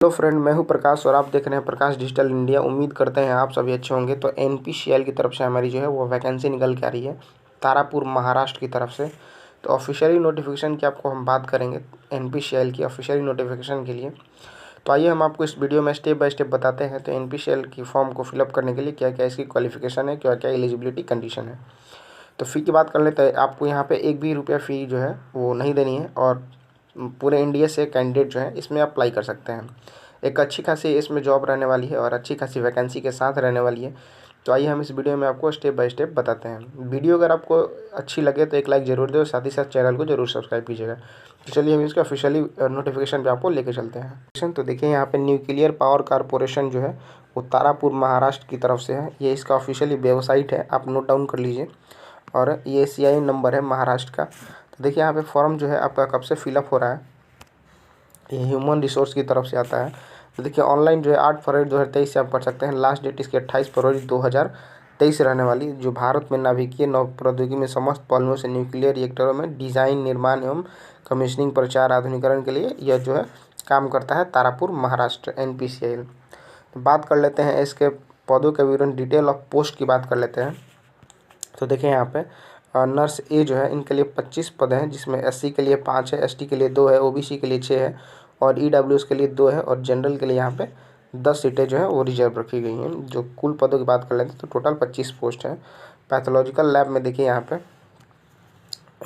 Hello friend, मैं हूं प्रकाश और आप देख रहे हैं प्रकाश डिजिटल इंडिया। उम्मीद करते हैं आप सभी अच्छे होंगे। तो एनपीसीएल की तरफ से हमारी जो है वो वैकेंसी निकल के आ रही है तारापुर महाराष्ट्र की तरफ से। तो ऑफिशियली नोटिफिकेशन की आपको हम बात करेंगे एनपीसीएल की ऑफिशियली नोटिफिकेशन के लिए। तो आइए हम आपको इस वीडियो में स्टेप बाय स्टेप बताते हैं। तो एनपीसीएल की फॉर्म को फिलअप करने के लिए क्या क्या इसकी क्वालिफिकेशन है, क्या क्या एलिजिबिलिटी कंडीशन है। तो फ़ी की बात कर लेते हैं। आपको यहाँ पे एक भी रुपया फ़ी जो है वो नहीं देनी है और पूरे इंडिया से कैंडिडेट जो है इसमें अप्लाई कर सकते हैं। एक अच्छी खासी इसमें जॉब रहने वाली है और अच्छी खासी वैकेंसी के साथ रहने वाली है। तो आइए हम इस वीडियो में आपको स्टेप बाय स्टेप बताते हैं। वीडियो अगर आपको अच्छी लगे तो एक लाइक ज़रूर दें और साथ ही साथ चैनल को जरूर सब्सक्राइब कीजिएगा। तो चलिए हम इसके ऑफिशियली नोटिफिकेशन पे आपको लेके चलते हैं। तो देखिए यहाँ पे न्यूक्लियर पावर कॉरपोरेशन जो है वो तारापुर महाराष्ट्र की तरफ से है। ये इसका ऑफिशियली वेबसाइट है, आप नोट डाउन कर लीजिए। और ये CI नंबर है महाराष्ट्र का। तो देखिए यहाँ पे फॉर्म जो है आपका कब से फिलअप हो रहा है, ये ह्यूमन रिसोर्स की तरफ से आता है। तो देखिए ऑनलाइन जो है 8 फरवरी 2023 से आप कर सकते हैं। लास्ट डेट इसकी 28 फरवरी 2023 रहने वाली। जो भारत में नाभिकीय नव प्रौद्योगिकी में समस्त पहलुओं से न्यूक्लियर रिएक्टरों में डिज़ाइन, निर्माण एवं कमीशनिंग, प्रचार, आधुनिकीकरण के लिए यह जो है काम करता है तारापुर महाराष्ट्र NPCIL। तो बात कर लेते हैं इसके पदों के विवरण, डिटेल ऑफ पोस्ट की बात कर लेते हैं। तो देखिए यहाँ पे नर्स ए जो है इनके लिए 25 पद हैं, जिसमें SC के लिए 5 है, ST के लिए 2 है, OBC के लिए 6 है और EWS के लिए 2 है और जनरल के लिए यहाँ पे 10 सीटें जो है वो रिजर्व रखी गई हैं। जो कुल पदों की बात कर लेते हैं तो टोटल 25 पोस्ट है। पैथोलॉजिकल लैब में देखिए यहाँ पे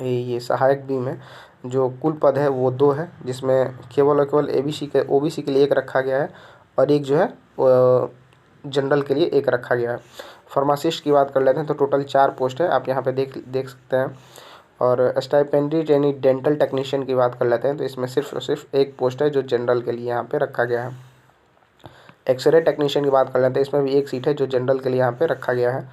ये सहायक बी में जो कुल पद है वो 2 है, जिसमें केवल और केवल OBC के लिए 1 रखा गया है और एक जो है जनरल के लिए 1 रखा गया है। फार्मासिस्ट की बात कर लेते हैं तो टोटल 4 पोस्ट है, आप यहाँ पे देख सकते हैं। और स्टाइपेंड्री यानी डेंटल टेक्नीशियन की बात कर लेते हैं तो इसमें सिर्फ और सिर्फ 1 पोस्ट है जो जनरल के लिए यहाँ पे रखा गया है। एक्सरे टेक्नीशियन की बात कर लेते हैं, इसमें भी 1 सीट है जो जनरल के लिए यहाँ पे रखा गया है।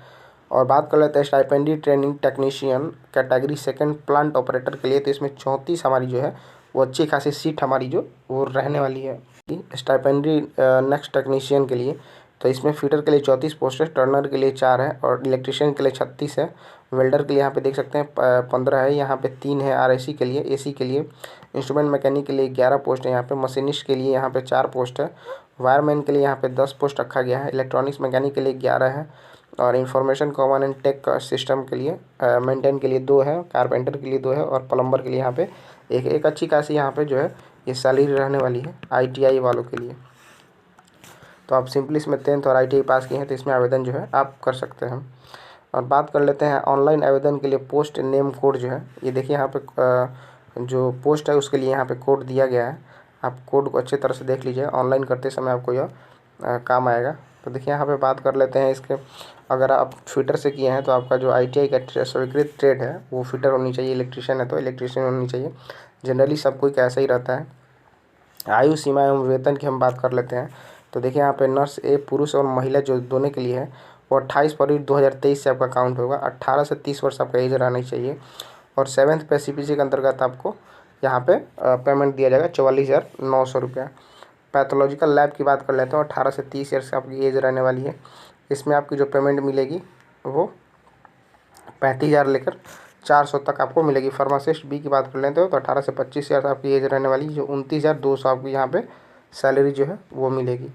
और बात कर लेते हैं stipendiary training technician category 2 plant operator के लिए, तो इसमें 34 हमारी जो है वो अच्छी खासी सीट हमारी जो वो रहने वाली है। स्टाइपेंड्री नेक्स्ट टेक्नीशियन के लिए तो इसमें फीटर के लिए 34 पोस्ट है, टर्नर के लिए 4 है और इलेक्ट्रिशियन के लिए 36 है। वेल्डर के लिए यहाँ पे देख सकते हैं 15 है, यहाँ पे 3 है RAC के लिए, AC के लिए। इंस्ट्रूमेंट मैकेनिक के लिए 11 पोस्ट है यहाँ पे। मशीनिस्ट के लिए यहाँ पे 4 पोस्ट है। वायरमैन के लिए यहाँ पे 10 पोस्ट रखा गया है। इलेक्ट्रॉनिक्स मैकेनिक के लिए 11 है और information common and tech system के लिए मेंटेन के लिए 2 है, कारपेंटर के लिए 2 है और प्लम्बर के लिए यहाँ पे एक अच्छी खासी यहाँ पे जो है ये सैलरी रहने वाली है ITI वालों के लिए। तो आप सिंपली इसमें 10th और ITI पास किए हैं तो इसमें आवेदन जो है आप कर सकते हैं। और बात कर लेते हैं ऑनलाइन आवेदन के लिए पोस्ट नेम कोड जो है, ये देखिए यहाँ पे जो पोस्ट है उसके लिए यहाँ पे कोड दिया गया है। आप कोड को अच्छी तरह से देख लीजिए, ऑनलाइन करते समय आपको यह काम आएगा। तो देखिए यहाँ पे बात कर लेते हैं इसके, अगर आप फिटर से किए हैं तो आपका जो ITI का स्वीकृत ट्रेड है वो फिटर होनी चाहिए। इलेक्ट्रीशियन है तो इलेक्ट्रीशियन होनी चाहिए। जनरली सब कोई कैसा ही रहता है। आयु सीमा एवं वेतन की हम बात कर लेते हैं तो देखिए यहाँ पे नर्स ए पुरुष और महिला जो दोनों के लिए है वो 28 फरवरी 2023 से आपका काउंट होगा। 18 से 30 वर्ष आपका एज रहना चाहिए और 7th पे CPC के अंतर्गत आपको यहाँ पे पेमेंट दिया जाएगा 44,900 रुपया। पैथोलॉजिकल लैब की बात कर लेते हैं, 18 से 30 ईयर्स आपकी एज रहने वाली है। इसमें आपकी जो पेमेंट मिलेगी वो 35,000 लेकर 400 तक आपको मिलेगी। फार्मासिस्ट बी की बात कर लेते हो तो 18 से 25 ईयर्स आपकी एज रहने वाली, जो 29,200 आपको यहाँ पे सैलरी जो है वो मिलेगी।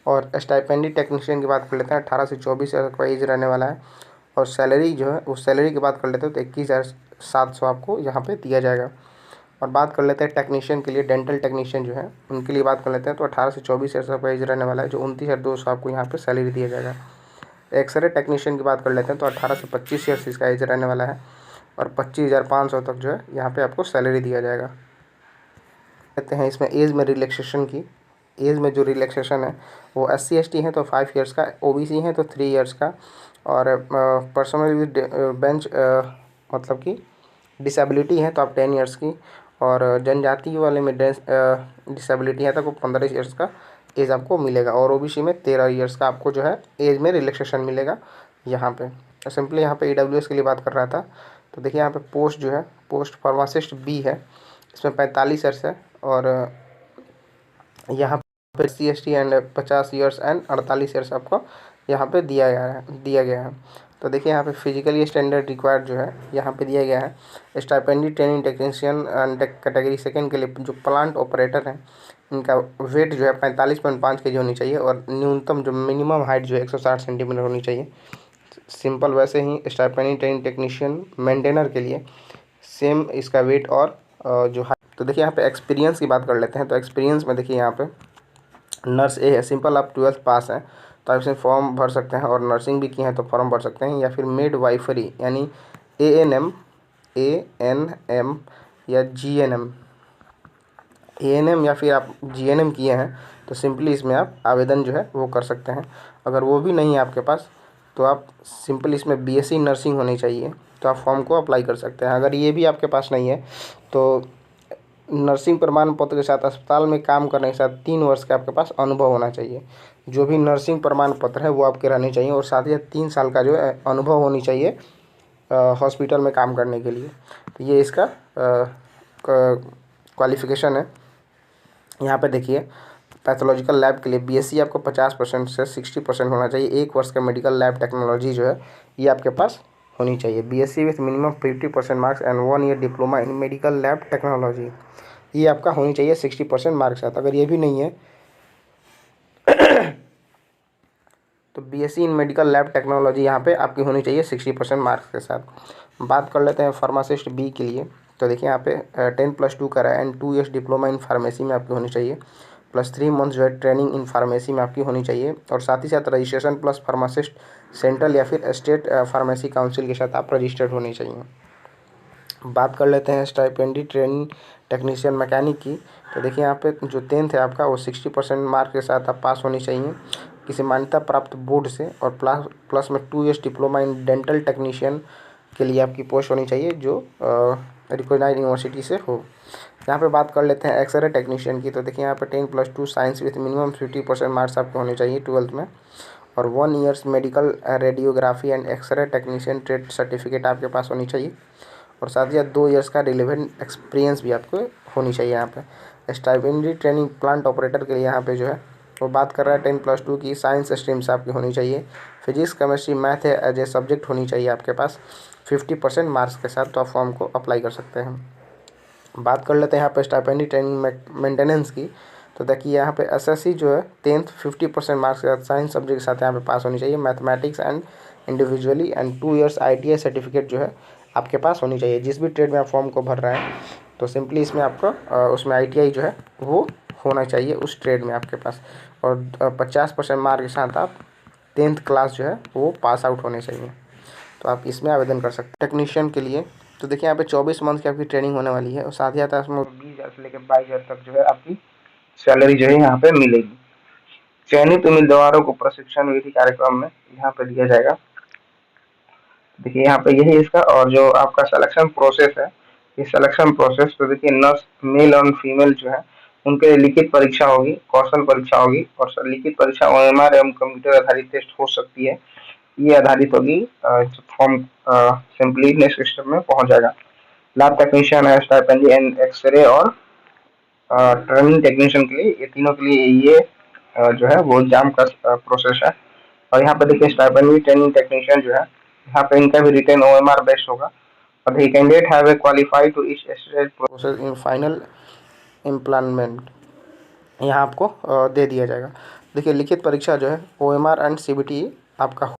और स्टाइपेंडी टेक्नीशियन की बात कर लेते हैं, 18 से 24 ईयर्स का एज रहने वाला है और सैलरी जो है उस सैलरी की बात कर लेते हो तो 21,700 आपको यहाँ पे दिया जाएगा। और बात कर लेते हैं टेक्नीशियन के लिए, डेंटल टेक्नीशियन जो है उनके लिए बात कर लेते हैं तो 18 से 24 ईयर्स का एज रहने वाला है, जो 29,200 आपको यहाँ पे सैलरी दिया जाएगा। एक्सरे टेक्नीशियन की बात कर लेते हैं तो 18 से 25 ईयर्स इसका एज रहने वाला है और 25,500 तक जो है यहाँ पे आपको सैलरी दिया जाएगा। कहते हैं इसमें एज में रिलैक्सेशन की, एज में जो रिलैक्सेशन है वो SC ST है तो 5 ईयर्स का, OBC है तो 3 ईयर्स का और पर्सनल विद बेंच मतलब कि डिसेबिलिटी है तो आप 10 ईयर्स की और जनजाति वाले में डिसेबिलिटी है तो आपको 15 ईयर्स का एज आपको मिलेगा और OBC में 13 ईयर्स का आपको जो है एज में रिलैक्सेशन मिलेगा यहाँ पे। सिंपली यहाँ पे EWS के लिए बात कर रहा था तो देखिए यहाँ पे पोस्ट जो है पोस्ट फार्मासिस्ट बी है, इसमें 45 ईयर्स है और यहाँ पे SC ST and 50 years and 48 years आपको यहाँ पे दिया गया है। तो देखिए यहाँ पे फिजिकली स्टैंडर्ड रिक्वायर्ड जो है यहाँ पे दिया गया है। स्टाइपेंडी ट्रेनिंग टेक्नीशियन एंड कैटेगरी 2 के लिए जो प्लांट ऑपरेटर हैं इनका वेट जो है 45.5 kg होनी चाहिए और न्यूनतम जो मिनिमम हाइट जो है 160 सेंटीमीटर होनी चाहिए। सिंपल वैसे ही स्टाइपेंडी ट्रेनिंग टेक्नीशियन मेंटेनर के लिए सेम इसका वेट और जो हाइट। तो देखिए यहाँ पे एक्सपीरियंस की बात कर लेते हैं। तो एक्सपीरियंस में देखिए यहाँ पे नर्स ए है, सिंपल आप 12th पास हैं तो आप इसमें फॉर्म भर सकते हैं और नर्सिंग भी की हैं तो फॉर्म भर सकते हैं। या फिर मेड वाइफरी यानी ANM या ANM या फिर आप GNM किए हैं तो सिंपली इसमें आप आवेदन जो है वो कर सकते हैं। अगर वो भी नहीं है आपके पास तो आप सिंपल इसमें BSc नर्सिंग होनी चाहिए तो आप फॉर्म को अप्लाई कर सकते हैं। अगर ये भी आपके पास नहीं है तो नर्सिंग प्रमाण पत्र के साथ अस्पताल में काम करने के साथ 3 वर्ष का आपके पास अनुभव होना चाहिए। जो भी नर्सिंग प्रमाण पत्र है वो आपके रहने चाहिए और साथ ही 3 साल का जो है अनुभव होनी चाहिए हॉस्पिटल में काम करने के लिए। तो ये इसका क्वालिफ़िकेशन है। यहाँ पे देखिए पैथोलॉजिकल लैब के लिए BSc आपको 50% से 60% होना चाहिए। 1 वर्ष का मेडिकल लैब टेक्नोलॉजी जो है ये आपके पास होनी चाहिए। BSc with minimum 50% marks and 1 year diploma in medical lab technology ये आपका होनी चाहिए 60% मार्क्स के साथ। अगर ये भी नहीं है तो BSc इन मेडिकल लैब टेक्नोलॉजी यहाँ पे आपकी होनी चाहिए 60% मार्क्स के साथ। बात कर लेते हैं फार्मासिस्ट B के लिए। तो देखिए यहाँ पे 10+2 करा है and 2 years diploma in pharmacy में आपकी होनी चाहिए प्लस 3 मंथ्स जो है ट्रेनिंग इन फार्मेसी में आपकी होनी चाहिए और साथ ही साथ रजिस्ट्रेशन प्लस फार्मासिस्ट सेंट्रल या फिर स्टेट फार्मेसी काउंसिल के साथ आप रजिस्टर्ड होनी चाहिए। बात कर लेते हैं स्टाइपेंडी ट्रेनिंग टेक्नीशियन मैकेनिक की। तो देखिए यहाँ पे जो 10th है आपका वो 60% मार्क के साथ आप पास होनी चाहिए किसी मान्यता प्राप्त बोर्ड से और प्लस में 2 years diploma in dental technician के लिए आपकी पोस्ट होनी चाहिए जो रिकॉग्नाइज्ड यूनिवर्सिटी से हो। यहाँ पे बात कर लेते हैं एक्सरे टेक्नीशियन की। तो देखिए यहाँ पे 10+2 साइंस विथ मिनिमम 50% मार्क्स आपके होने चाहिए 12th में और 1 years medical radiography and x-ray technician trade certificate आपके पास होनी चाहिए और साथ ही 2 ईयर्स का रिलेवेंट एक्सपीरियंस भी आपको होनी चाहिए। यहाँ पे स्टाइपेंडी ट्रेनिंग प्लांट ऑपरेटर के लिए यहाँ पे जो है वो बात कर रहा है 10+2 की साइंस स्ट्रीम से आपकी होनी चाहिए। फिजिक्स केमिस्ट्री मैथ है एज ए सब्जेक्ट होनी चाहिए आपके पास 50% मार्क्स के साथ तो आप फॉर्म को अप्लाई कर सकते हैं। बात कर लेते हैं यहाँ पे स्टाइपेंडी ट्रेनिंग मेंटेनेंस की। तो देखिए यहाँ पे SSC जो है 10th 50% मार्क्स के साथ साइंस सब्जेक्ट के साथ यहाँ पे पास होनी चाहिए mathematics and individually and 2 years ITI certificate जो है आपके पास होनी चाहिए। जिस भी ट्रेड में आप फॉर्म को भर रहे हैं तो सिंपली इसमें आपका उसमें ITI जो है वो होना चाहिए उस ट्रेड में आपके पास और 50% मार्क के साथ आप 10th क्लास जो है वो पास आउट होने चाहिए तो आप इसमें आवेदन कर सकते हैं। टेक्नीशियन के लिए तो देखिए यहाँ पे 24 मंथ की आपकी ट्रेनिंग होने वाली है और साथ ही आता है उसमें 20,000 से लेकर 22,000 तक जो है आपकी सैलरी जो है यहाँ पे मिलेगी। चयनित उम्मीदवारों को प्रशिक्षण विधि कार्यक्रम में यहाँ पे दिया जाएगा। देखिए यहाँ पे यही इसका और जो आपका सिलेक्शन प्रोसेस है ये सिलेक्शन प्रोसेस तो देखिए नर्स मेल और फीमेल जो है उनके लिए लिखित परीक्षा होगी कौशल परीक्षा होगी और लिखित परीक्षा OMR एवं कंप्यूटर आधारित टेस्ट हो सकती है। ये आधारित होगी फॉर्म सिंपली नेक्स्ट सिस्टम में पहुंच जाएगा। लैब टेक्नीशियन है स्टाइपेंडी एंड एक्सरे और ट्रेनिंग टेक्नीशियन के लिए ये तीनों के लिए ये जो है वो एग्जाम का प्रोसेस है। और यहाँ पे देखिए स्टाइपेंडी ट्रेनिंग टेक्नीशियन जो है यहाँ पे इनका भी रिटर्न OMR बेस्ड होगा और the candidate have a qualified to each stage process in final employment यहाँ आपको दे दिया जाएगा। देखिए लिखित परीक्षा जो है OMR एंड CBT आपका